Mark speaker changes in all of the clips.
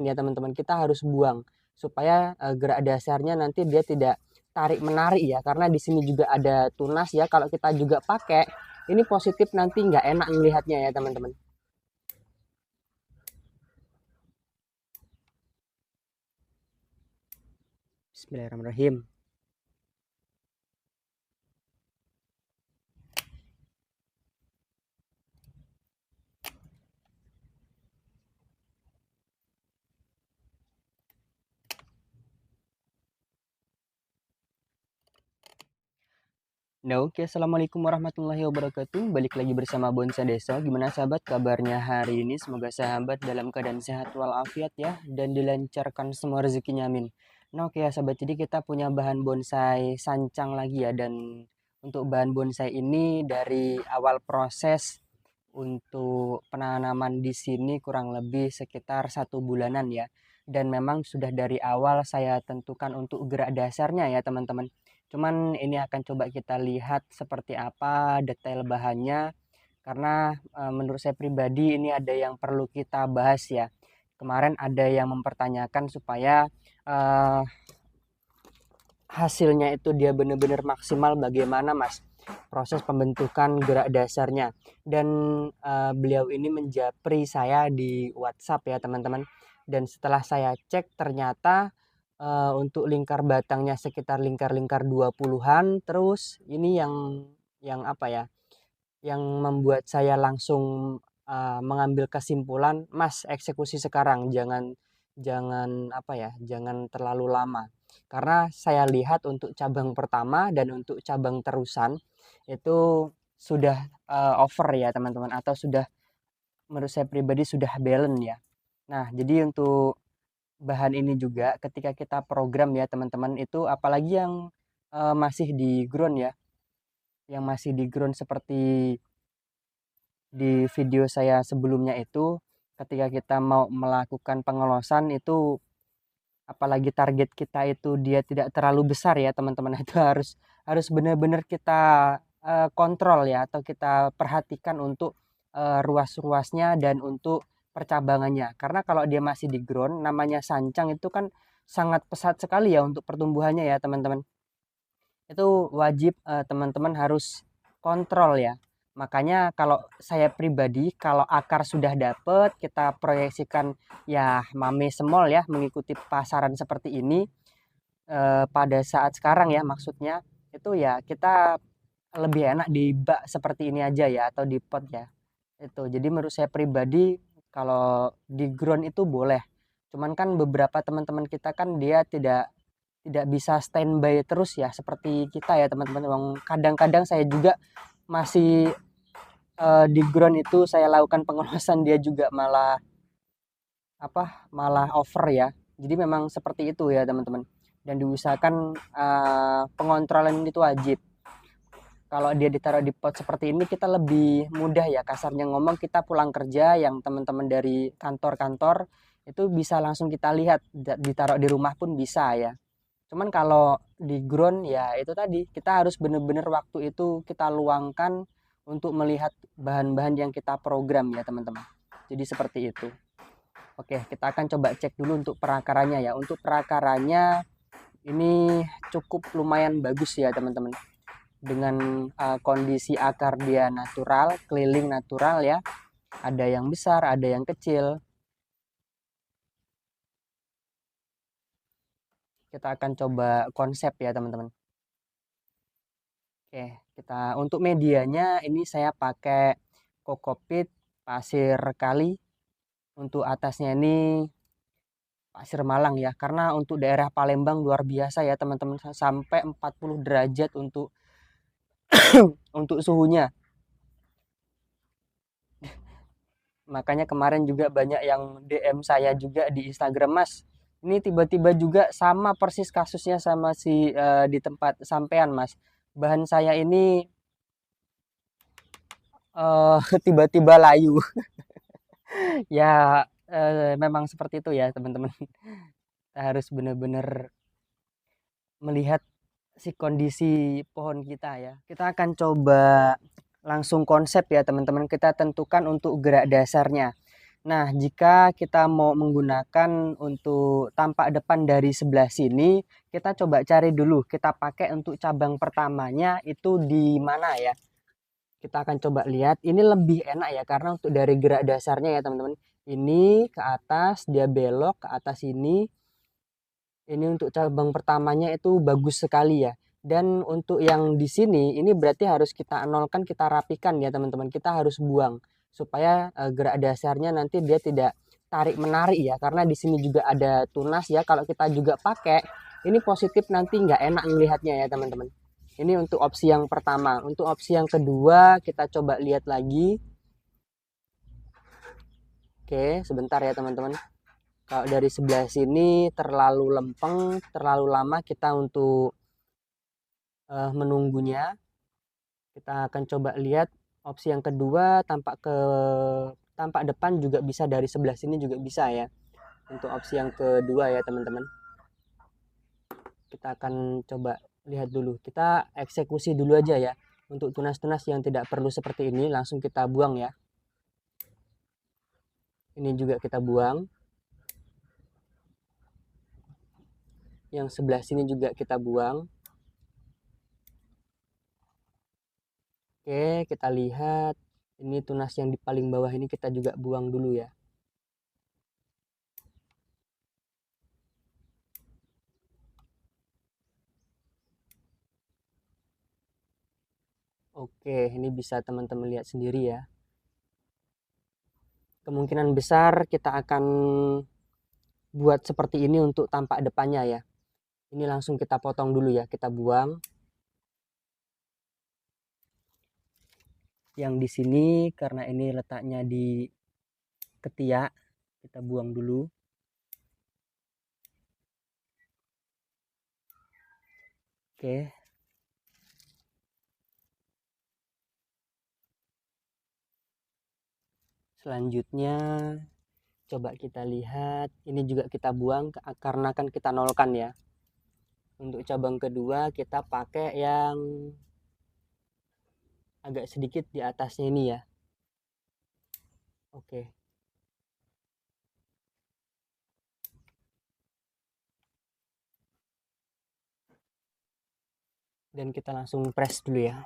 Speaker 1: ya teman-teman, kita harus buang supaya gerak dasarnya nanti dia tidak tarik menarik ya, karena di sini juga ada tunas ya, kalau kita juga pakai ini positif nanti nggak enak melihatnya ya teman-teman. Bismillahirrahmanirrahim. Nah, oke, assalamualaikum warahmatullahi wabarakatuh. Balik lagi bersama Bonsa Desa. Gimana sahabat kabarnya hari ini? Semoga sahabat dalam keadaan sehat walafiat ya, dan dilancarkan semua rezekinya, amin. Nah, oke ya sahabat, jadi kita punya bahan bonsai sancang lagi ya, dan untuk bahan bonsai ini dari awal proses untuk penanaman di sini kurang lebih sekitar 1 bulanan ya. Dan memang sudah dari awal saya tentukan untuk gerak dasarnya ya teman-teman. Cuman ini akan coba kita lihat seperti apa detail bahannya. Karena menurut saya pribadi ini ada yang perlu kita bahas ya. Kemarin ada yang mempertanyakan supaya eh, hasilnya itu dia benar-benar maksimal bagaimana mas proses pembentukan gerak dasarnya. Dan beliau ini menjapri saya di WhatsApp ya teman-teman, dan setelah saya cek ternyata untuk lingkar batangnya sekitar lingkar-lingkar 20-an. Terus ini yang apa ya, yang membuat saya langsung mengambil kesimpulan, mas eksekusi sekarang, jangan jangan apa ya, jangan terlalu lama. Karena saya lihat untuk cabang pertama dan untuk cabang terusan itu sudah over ya teman-teman, atau sudah, menurut saya pribadi sudah balance ya. Nah, jadi untuk bahan ini juga ketika kita program ya teman-teman, itu apalagi yang masih di ground ya, yang masih di ground seperti di video saya sebelumnya itu, ketika kita mau melakukan pengelosan itu, apalagi target kita itu dia tidak terlalu besar ya teman-teman, itu harus harus benar-benar kita kontrol ya, atau kita perhatikan untuk ruas-ruasnya dan untuk percabangannya. Karena kalau dia masih di ground, namanya sancang itu kan sangat pesat sekali ya untuk pertumbuhannya ya teman-teman. Itu wajib teman-teman harus kontrol ya. Makanya kalau saya pribadi, kalau akar sudah dapet, kita proyeksikan ya mame semol ya, mengikuti pasaran seperti ini pada saat sekarang ya, maksudnya itu ya kita lebih enak di bak seperti ini aja ya, atau di pot ya. Itu. Jadi menurut saya pribadi kalau di ground itu boleh. Cuman kan beberapa teman-teman kita kan dia tidak tidak bisa standby terus ya seperti kita ya teman-teman. Kadang-kadang saya juga masih di ground itu saya lakukan pengawasan, dia juga malah malah over ya. Jadi memang seperti itu ya teman-teman. Dan diusahakan pengontrolan itu wajib. Kalau dia ditaruh di pot seperti ini kita lebih mudah ya, kasarnya ngomong kita pulang kerja yang teman-teman dari kantor-kantor itu bisa langsung kita lihat, ditaruh di rumah pun bisa ya. Cuman kalau di ground ya itu tadi, kita harus benar-benar waktu itu kita luangkan untuk melihat bahan-bahan yang kita program ya teman-teman. Jadi seperti itu. Oke, kita akan coba cek dulu untuk perakarannya ya. Untuk perakarannya ini cukup lumayan bagus ya teman-teman. Dengan kondisi akar dia natural, keliling natural ya. Ada yang besar, ada yang kecil. Kita akan coba konsep ya teman-teman. Oke, kita untuk medianya ini saya pakai kokopit pasir kali. Untuk atasnya ini pasir Malang ya. Karena untuk daerah Palembang luar biasa ya teman-teman, sampai 40 derajat untuk untuk suhunya. Makanya kemarin juga banyak yang DM saya juga di Instagram, Mas. Ini tiba-tiba juga sama persis kasusnya sama si di tempat sampean, Mas. Bahan saya ini tiba-tiba layu. Ya memang seperti itu ya teman-teman. Kita harus benar-benar melihat si kondisi pohon kita ya. Kita akan coba langsung konsep ya teman-teman. Kita tentukan untuk gerak dasarnya. Nah, jika kita mau menggunakan untuk tampak depan dari sebelah sini, kita coba cari dulu, kita pakai untuk cabang pertamanya itu di mana ya. Kita akan coba lihat, ini lebih enak ya, karena untuk dari gerak dasarnya ya teman-teman. Ini ke atas, dia belok ke atas ini untuk cabang pertamanya itu bagus sekali ya. Dan untuk yang di sini, ini berarti harus kita nolkan, kita rapikan ya teman-teman. Kita harus buang supaya gerak dasarnya nanti dia tidak tarik menarik ya. Karena di sini juga ada tunas ya. Kalau kita juga pakai, ini positif nanti nggak enak melihatnya ya teman-teman. Ini untuk opsi yang pertama. Untuk opsi yang kedua, kita coba lihat lagi. Oke, sebentar ya teman-teman. Kalau dari sebelah sini terlalu lempeng, terlalu lama kita untuk menunggunya. Kita akan coba lihat opsi yang kedua, tampak depan juga bisa, dari sebelah sini juga bisa ya. Untuk opsi yang kedua ya teman-teman. Kita akan coba lihat dulu. Kita eksekusi dulu aja ya. Untuk tunas-tunas yang tidak perlu seperti ini langsung kita buang ya. Ini juga kita buang. Yang sebelah sini juga kita buang. Oke, kita lihat. Ini tunas yang di paling bawah ini kita juga buang dulu ya. Oke, ini bisa teman-teman lihat sendiri ya. Kemungkinan besar kita akan buat seperti ini untuk tampak depannya ya. Ini langsung kita potong dulu ya, kita buang. Yang di sini karena ini letaknya di ketiak, kita buang dulu. Oke. Selanjutnya coba kita lihat, ini juga kita buang karena kan kita nolkan ya. Untuk cabang kedua kita pakai yang agak sedikit di atasnya ini ya. Oke. Dan kita langsung press dulu ya.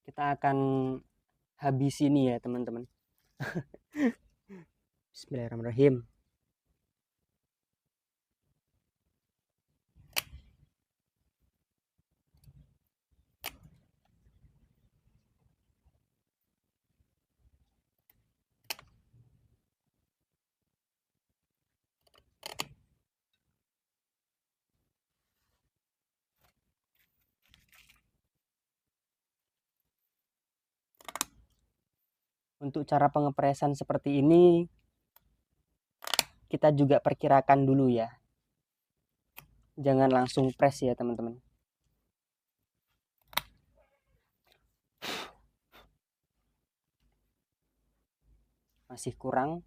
Speaker 1: Kita akan habis ini ya teman-teman. Bismillahirrahmanirrahim. Untuk cara pengepresan seperti ini kita juga perkirakan dulu ya. Jangan langsung press ya teman-teman. Masih kurang.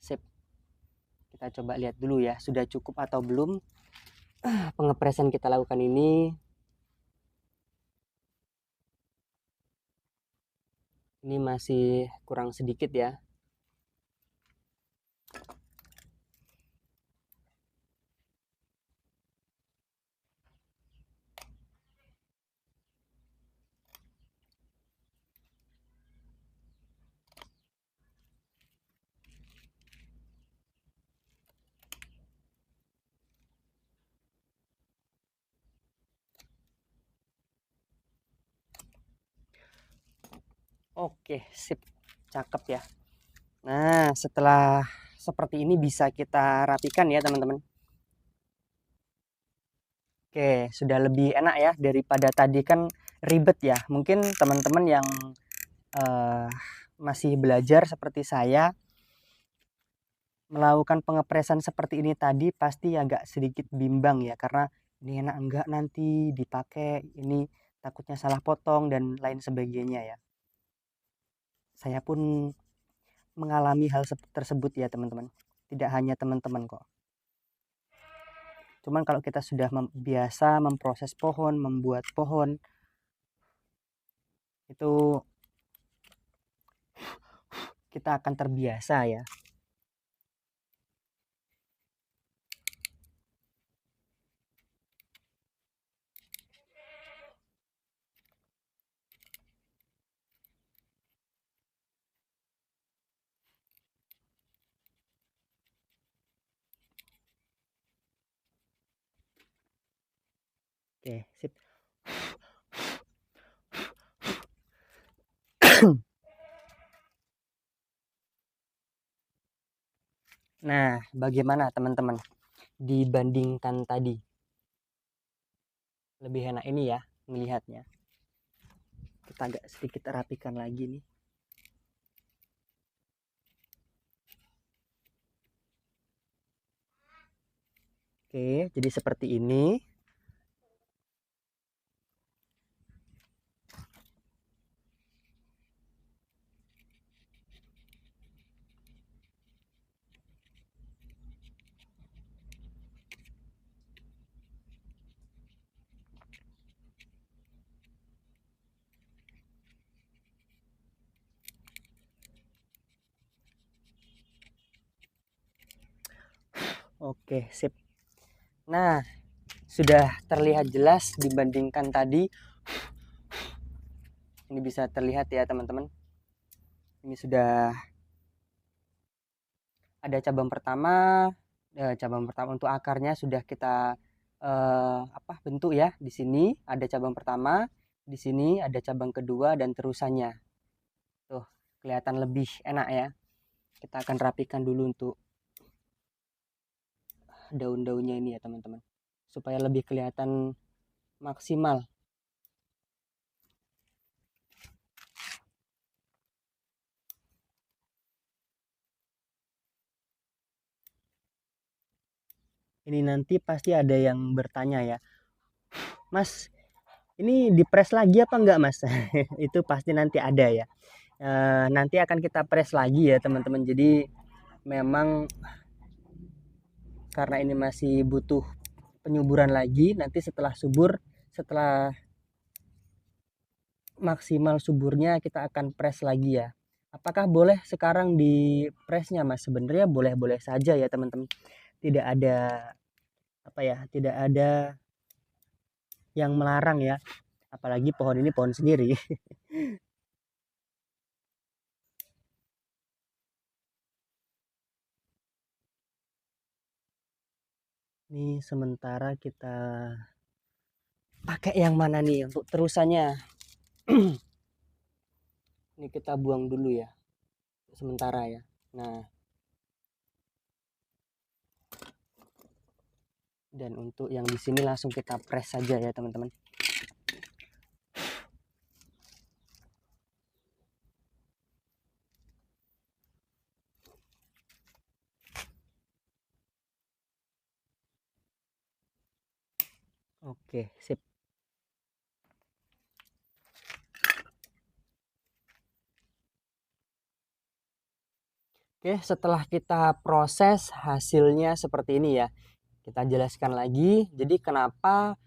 Speaker 1: Sip. Kita coba lihat dulu ya, sudah cukup atau belum pengepresan kita lakukan ini. Ini masih kurang sedikit ya. Oke, sip. Cakep ya. Nah, setelah seperti ini bisa kita rapikan ya teman-teman. Oke, sudah lebih enak ya daripada tadi kan ribet ya. Mungkin teman-teman yang masih belajar seperti saya, melakukan pengepresan seperti ini tadi pasti agak sedikit bimbang ya, karena ini enak enggak nanti dipakai, ini takutnya salah potong dan lain sebagainya ya. Saya pun mengalami hal tersebut ya teman-teman. Tidak hanya teman-teman kok. Cuman kalau kita sudah biasa memproses pohon, membuat pohon, itu kita akan terbiasa ya. Oke, sip. Nah, bagaimana teman-teman dibandingkan tadi? Lebih enak ini ya melihatnya. Kita agak sedikit rapikan lagi nih. Oke, jadi seperti ini. Oke, sip. Nah, sudah terlihat jelas dibandingkan tadi. Ini bisa terlihat ya teman-teman. Ini sudah ada cabang pertama. Cabang pertama untuk akarnya sudah kita bentuk ya. Di sini ada cabang pertama, di sini ada cabang kedua dan terusannya. Tuh, kelihatan lebih enak ya. Kita akan rapikan dulu untuk daun-daunnya ini ya teman-teman, supaya lebih kelihatan maksimal. Ini nanti pasti ada yang bertanya ya, Mas, ini dipres lagi apa enggak Mas? Itu pasti nanti ada ya. Nanti akan kita press lagi ya teman-teman. Jadi memang karena ini masih butuh penyuburan lagi, nanti setelah subur, setelah maksimal suburnya kita akan press lagi ya. Apakah boleh sekarang di pressnya Mas? Sebenarnya boleh-boleh saja ya teman-teman. Tidak ada tidak ada yang melarang ya. Apalagi pohon ini pohon sendiri. Ini sementara kita pakai yang mana nih untuk terusannya? Ini kita buang dulu ya, sementara ya. Nah, dan untuk yang di sini langsung kita press saja ya teman-teman. Oke, sip. Oke, setelah kita proses hasilnya seperti ini ya. Kita jelaskan lagi. Jadi kenapa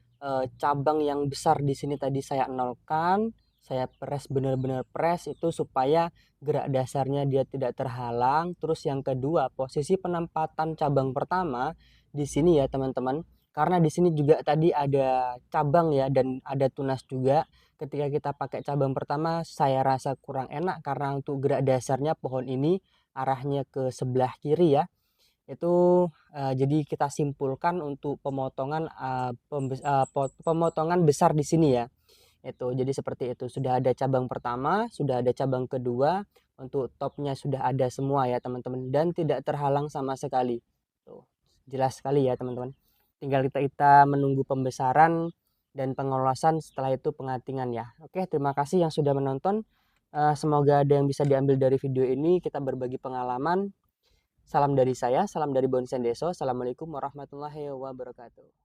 Speaker 1: cabang yang besar di sini tadi saya nolkan, saya press benar-benar press itu supaya gerak dasarnya dia tidak terhalang. Terus yang kedua, posisi penempatan cabang pertama di sini ya teman-teman. Karena di sini juga tadi ada cabang ya dan ada tunas juga. Ketika kita pakai cabang pertama, saya rasa kurang enak karena untuk gerak dasarnya pohon ini arahnya ke sebelah kiri ya. Itu jadi kita simpulkan untuk pemotongan besar di sini ya. Itu jadi seperti itu. Sudah ada cabang pertama, sudah ada cabang kedua, untuk topnya sudah ada semua ya teman-teman dan tidak terhalang sama sekali. Tuh, jelas sekali ya teman-teman. Tinggal kita menunggu pembesaran dan pengolasan, setelah itu pengatingan ya. Oke, terima kasih yang sudah menonton. Semoga ada yang bisa diambil dari video ini. Kita berbagi pengalaman. Salam dari saya, salam dari Bonsen Deso. Assalamualaikum warahmatullahi wabarakatuh.